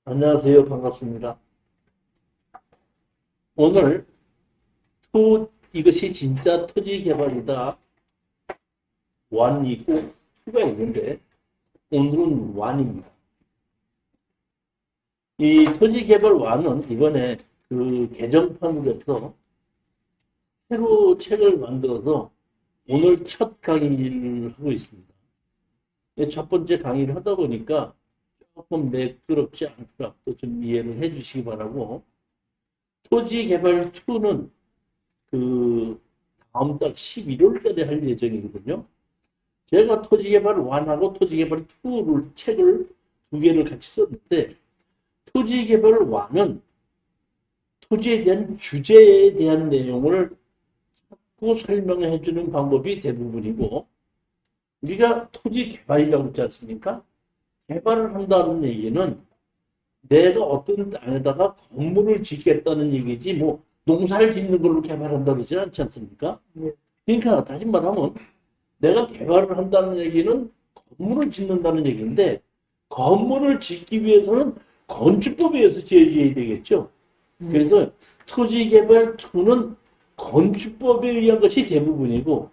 안녕하세요. 반갑습니다. 오늘 이것이 진짜 토지 개발이다. 1이고 2가 있는데 오늘은 1입니다. 이 토지 개발 1은 이번에 그 개정판으로 해서 새로 책을 만들어서 오늘 첫 강의를 하고 있습니다. 첫 번째 강의를 하다 보니까 조금 매끄럽지 않더라도 좀 이해를 해 주시기 바라고, 토지 개발 2는 그 다음 달 11월 달에 할 예정이거든요. 제가 토지개발 1하고 토지개발 2를 책을 두 개를 같이 썼는데, 토지개발 1은 토지에 대한 규제에 대한 내용을 자꾸 설명해 주는 방법이 대부분이고, 우리가 토지 개발이라고 했지 않습니까? 개발을 한다는 얘기는 내가 어떤 땅에다가 건물을 짓겠다는 얘기지, 뭐 농사를 짓는 걸로 개발한다 그러지 않지 않습니까? 그러니까 다시 말하면 내가 개발을 한다는 얘기는 건물을 짓는다는 얘기인데, 건물을 짓기 위해서는 건축법에 의해서 지어져야 되겠죠. 그래서 토지개발 2는 건축법에 의한 것이 대부분이고,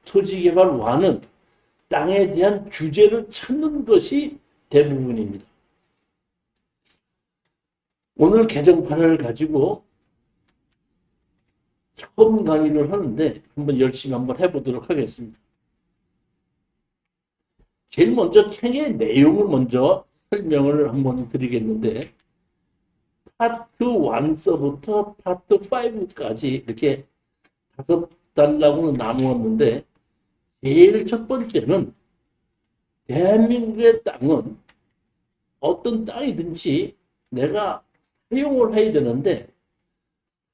토지개발 1은 땅에 대한 규제를 찾는 것이 대부분입니다. 오늘 개정판을 가지고 처음 강의를 하는데 한번 열심히 한번 해보도록 하겠습니다. 제일 먼저 책의 내용을 먼저 설명을 한번 드리겠는데, 파트 1서부터 파트 5까지 이렇게 5단락으로 나누었는데, 제일 첫 번째는 대한민국의 땅은 어떤 땅이든지 내가 사용을 해야 되는데,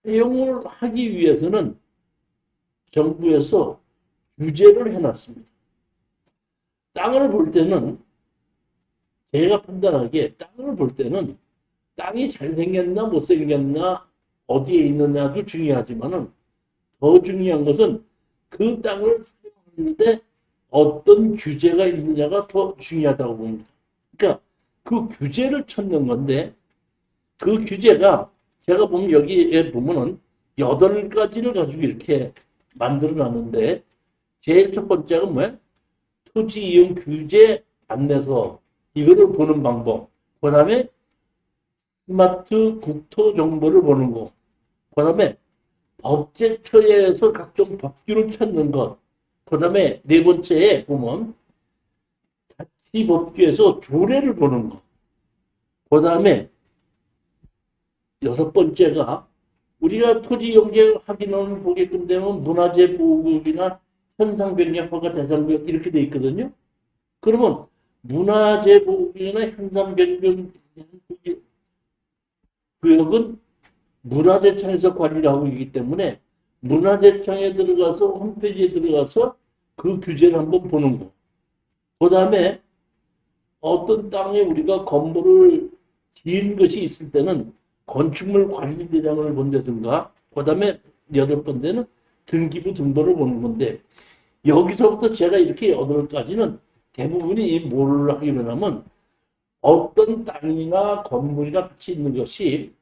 사용을 하기 위해서는 정부에서 규제를 해놨습니다. 땅을 볼 때는, 제가 판단하기에 땅을 볼 때는 땅이 잘생겼나 못생겼나 어디에 있느냐도 중요하지만은, 더 중요한 것은 그 땅을 사용하는데 어떤 규제가 있느냐가 더 중요하다고 봅니다. 그러니까 그 규제를 찾는 건데, 그 규제가 제가 보면 여기에 보면은 8가지를 가지고 이렇게 만들어 놨는데, 제일 첫 번째가 뭐야? 토지 이용 규제 안내서, 이거를 보는 방법. 그 다음에 스마트 국토 정보를 보는 거. 그 다음에 법제처에서 각종 법규를 찾는 것. 그 다음에 네 번째에 보면 자치법규에서 조례를 보는 것. 그 다음에 6번째가 우리가 토지 용적 확인을 보게끔 되면 문화재 보호구역이나 현상변경 허가 대상구역 이렇게 돼 있거든요. 그러면 문화재 보호구역이나 현상변경 구역은 문화재청에서 관리를 하고 있기 때문에, 문화재청에 들어가서 홈페이지에 들어가서 그 규제를 한번 보는 거. 그 다음에 어떤 땅에 우리가 건물을 지은 것이 있을 때는 건축물 관리대장을 본다든가, 그 다음에 8번째는 등기부 등본을 보는 건데, 여기서부터 제가 이렇게 8가지는 대부분이 뭘 하기로 하면, 어떤 땅이나 건물이나 같이 있는 것이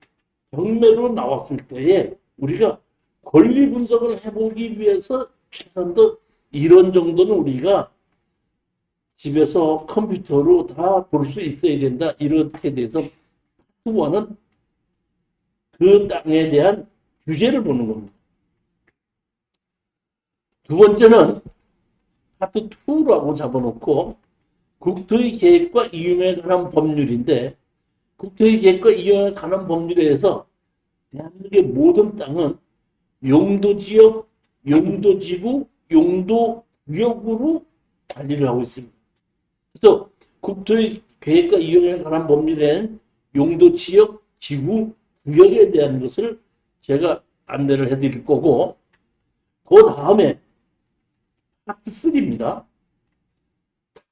경매로 나왔을 때에 우리가 권리 분석을 해보기 위해서 최소한도 이런 정도는 우리가 집에서 컴퓨터로 다 볼 수 있어야 된다. 이렇게 돼서 파트 1은 그 땅에 대한 규제를 보는 겁니다. 두 번째는 파트 2라고 잡아놓고 국토의 계획과 이용에 관한 법률인데, 국토의 계획과 이용에 관한 법률에 의해서 대한민국의 모든 땅은 용도지역, 용도지구, 용도구역으로 관리를 하고 있습니다. 그래서 국토의 계획과 이용에 관한 법률엔 용도지역, 지구, 구역에 대한 것을 제가 안내를 해드릴 거고, 그 다음에 파트 3입니다.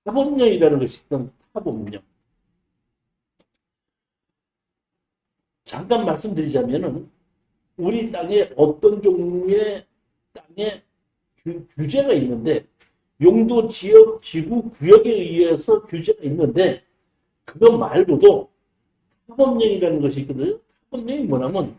타법령이라는 것이 있던 타법령. 잠깐 말씀드리자면은, 우리 땅에 어떤 종류의 땅에 규제가 있는데, 용도, 지역, 지구, 구역에 의해서 규제가 있는데, 그것 말고도 타법령이라는 것이 있거든요. 타법령이 뭐냐면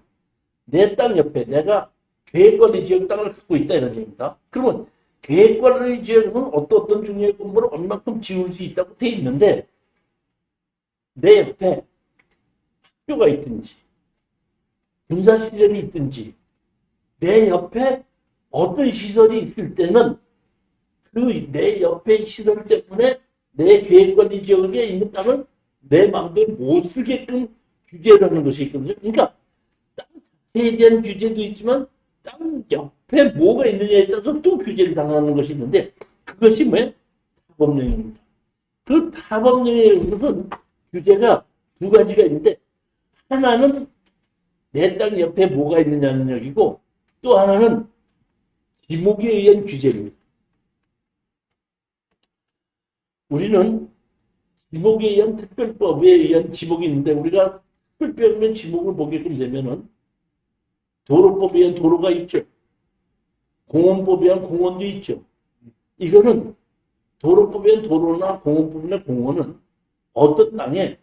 내 땅 옆에 내가 계획관리 지역 땅을 갖고 있다 이런 얘기입니다. 그러면 계획관리 지역에서는 어떤 중요한 건물을 얼마큼 지을 수 있다고 돼 있는데 내 옆에 학교가 있든지 군사시설이 있든지 내 옆에 어떤 시설이 있을 때는 그 내 옆에 시설 때문에 내 계획관리 지역에 있는 땅을 내 마음대로 못 쓰게끔 규제를 하는 것이 있거든요. 그러니까 땅 자체에 대한 규제도 있지만 땅 옆에 뭐가 있느냐에 따라서 또 규제를 당하는 것이 있는데 그것이 뭐예요? 타법령입니다. 그 타법령에 무슨 규제가 두 가지가 있는데 하나는 내 땅 옆에 뭐가 있느냐는 얘기고 또 하나는 지목에 의한 규제입니다. 우리는 지목에 의한 특별법에 의한 지목이 있는데 우리가 특별법이면 지목을 보게끔 되면은 도로법에 의한 도로가 있죠. 공원법에 의한 공원도 있죠. 이거는 도로법에 의한 도로나 공원법이나 공원은 어떤 땅에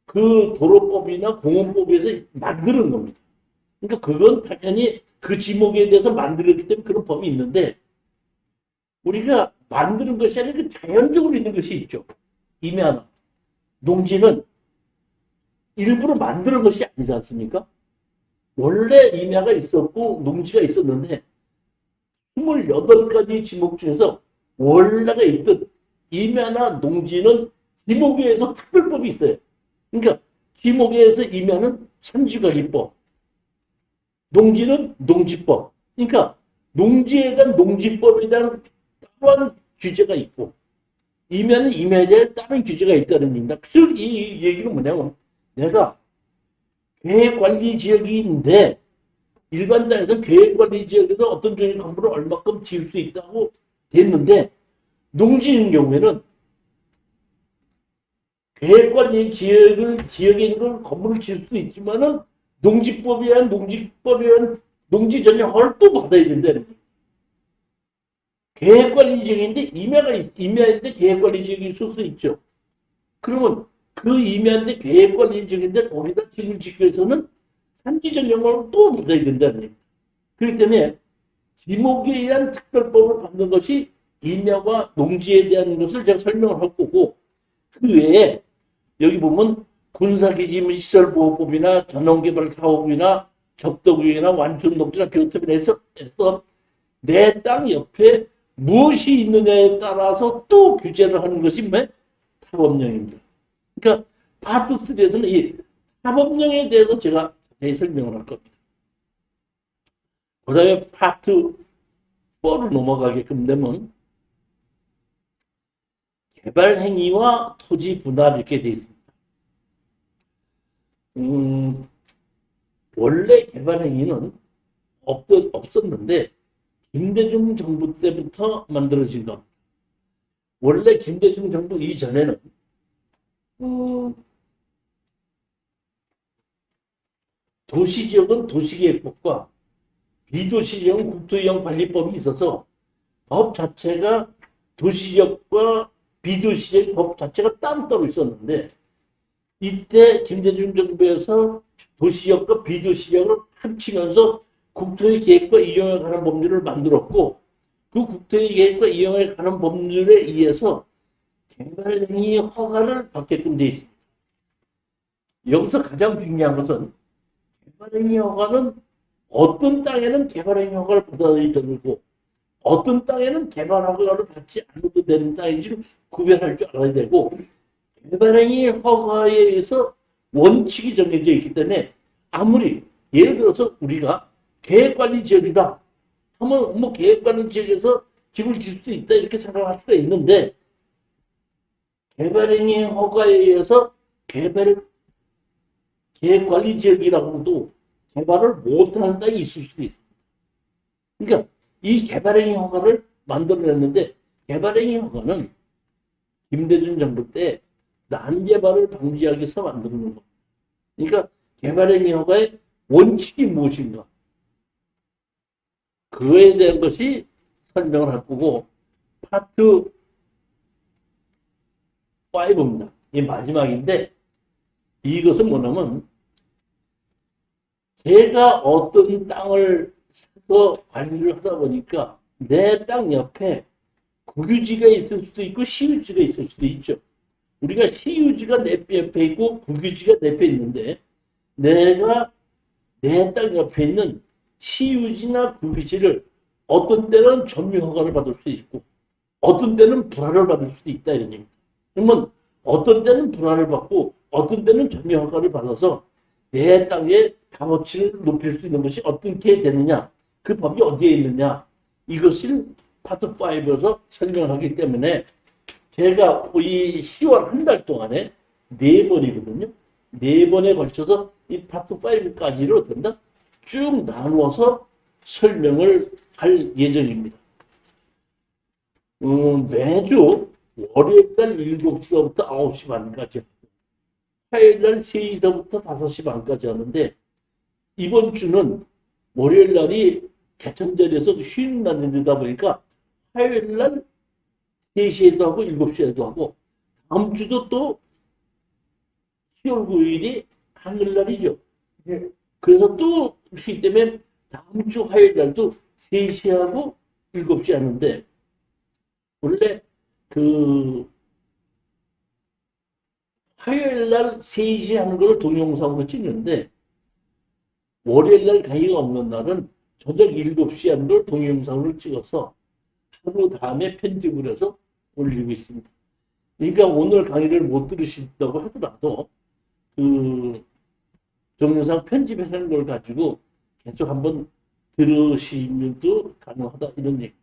그 도로법이나 공원법에서 만드는 겁니다. 그러니까 그건 당연히 그 지목에 대해서 만들었기 때문에 그런 법이 있는데 우리가 만드는 것이 아니라 자연적으로 있는 것이 있죠. 임야나 농지는 일부러 만드는 것이 아니지 않습니까? 원래 임야가 있었고 농지가 있었는데 28가지 지목 중에서 원래가 있던 임야나 농지는 지목에 의해서 특별법이 있어요. 그러니까 지목에 의해서 임야는 산지관리법, 농지는 농지법. 그러니까 농지에 대한 농지법에 대한 따로한 규제가 있고 임야는 임야에 대한 다른 규제가 있다는 얘기입니다. 즉 이 얘기는 뭐냐면 내가 계획관리 지역이 있는데 일반 땅에서 계획관리 지역에서 어떤 종의 건물을 얼마큼 지을 수 있다고 됐는데 농지인 경우에는 계획관리 지역에 있는 걸 건물을 지을 수 있지만은 농지법에 의한 농지 전용 허가를 또 받아야 된다는 거예요. 계획관리 지역인데 임야인데 계획관리 지역이 있을 수 있죠. 그러면 그 임야인데 계획관리 지역인데 거기다 집을 짓기 위해서는 산지 전용허가를 또 받아야 된다는 거예요. 그렇기 때문에 지목에 의한 특별법을 받는 것이 임야와 농지에 대한 것을 제가 설명을 할 거고 그 외에 여기 보면 군사기지 시설보호법이나 전원개발사업이나 적도구역이나 완촌녹지나 비오톱이나 해서 내 땅 옆에 무엇이 있느냐에 따라서 또 규제를 하는 것이 뭐? 타법령입니다. 그러니까 파트 3에서는 이 타법령에 대해서 제가 자세히 설명을 할 겁니다. 그 다음에 파트 4로 넘어가게끔 되면 개발행위와 토지 분할 이렇게 되어 있습니다. 원래 개발행위는 없었는데 김대중 정부 때부터 만들어진 겁니다. 원래 김대중 정부 이전에는 도시지역은 도시계획법과 비도시지역은 국토위원관리법이 있어서 법 자체가 도시지역과 비도시지역 법 자체가 따로따로 있었는데 이때 김대중 정부에서 도시지역과 비도시지역을 합치면서 국토의 계획과 이용에 관한 법률을 만들었고 그 국토의 계획과 이용에 관한 법률에 의해서 개발행위 허가를 받게끔 되어 있습니다. 여기서 가장 중요한 것은 개발행위 허가는 어떤 땅에는 개발행위 허가를 받아야 되고 어떤 땅에는 개발 허가를 받지 않아도 되는 땅인지를 구별할 줄 알아야 되고 개발행위 허가에 의해서 원칙이 정해져 있기 때문에 아무리 예를 들어서 우리가 계획관리 지역이다 하면 뭐 계획관리 지역에서 집을 지을 수 있다 이렇게 생각할 수가 있는데 개발행위 허가에 의해서 계획관리 지역이라고도 개발을 못하는 땅이 있을 수도 있습니다. 그러니까 이 개발행위 허가를 만들어냈는데 개발행위 허가는 김대중 정부 때 난개발을 방지하기 위해서 만드는 겁니다. 그러니까 개발행위 허가의 원칙이 무엇인가 그거에 대한 것이 설명을 할 거고 파트 5입니다. 이 마지막인데 이것은 뭐냐면 제가 어떤 땅을 사서 관리를 하다 보니까 내 땅 옆에 국유지가 있을 수도 있고 시유지가 있을 수도 있죠. 우리가 시유지가 내 옆에 있고 국유지가 내 옆에 있는데 내가 내 땅 옆에 있는 시유지나 국유지를 어떤 때는 점유 허가를 받을 수 있고 어떤 때는 불화를 받을 수도 있다 이런 얘기입니다. 그러면 어떤 때는 불화를 받고 어떤 때는 점유 허가를 받아서 내 땅의 값어치를 높일 수 있는 것이 어떻게 되느냐, 그 법이 어디에 있느냐, 이것을 파트 5에서 설명하기 때문에 제가 이 10월 한 달 동안에 4번이거든요. 4번에 걸쳐서 이 파트 5까지로 된다 쭉 나누어서 설명을 할 예정입니다. 매주 월요일날 7시부터 9시 반까지, 화요일날 3시부터 5시 반까지 하는데 이번 주는 월요일날이 개천절에서 쉬는 날이다 보니까 화요일날 3시에도 하고 7시에도 하고 다음 주도 또 10월 9일이 한글날이죠. 네. 그래서 또 그렇기 때문에 다음 주 화요일날도 3시 하고 7시 하는데 원래 그 화요일날 3시 하는 걸 동영상으로 찍는데 월요일날 강의가 없는 날은 저녁 7시 하는 걸 동영상으로 찍어서 하루 다음에 편집을 해서 올리고 있습니다. 그러니까 오늘 강의를 못 들으신다고 하더라도 그 동영상 편집하는 걸 가지고 계속 한번 들으시면도 가능하다 이런 얘기.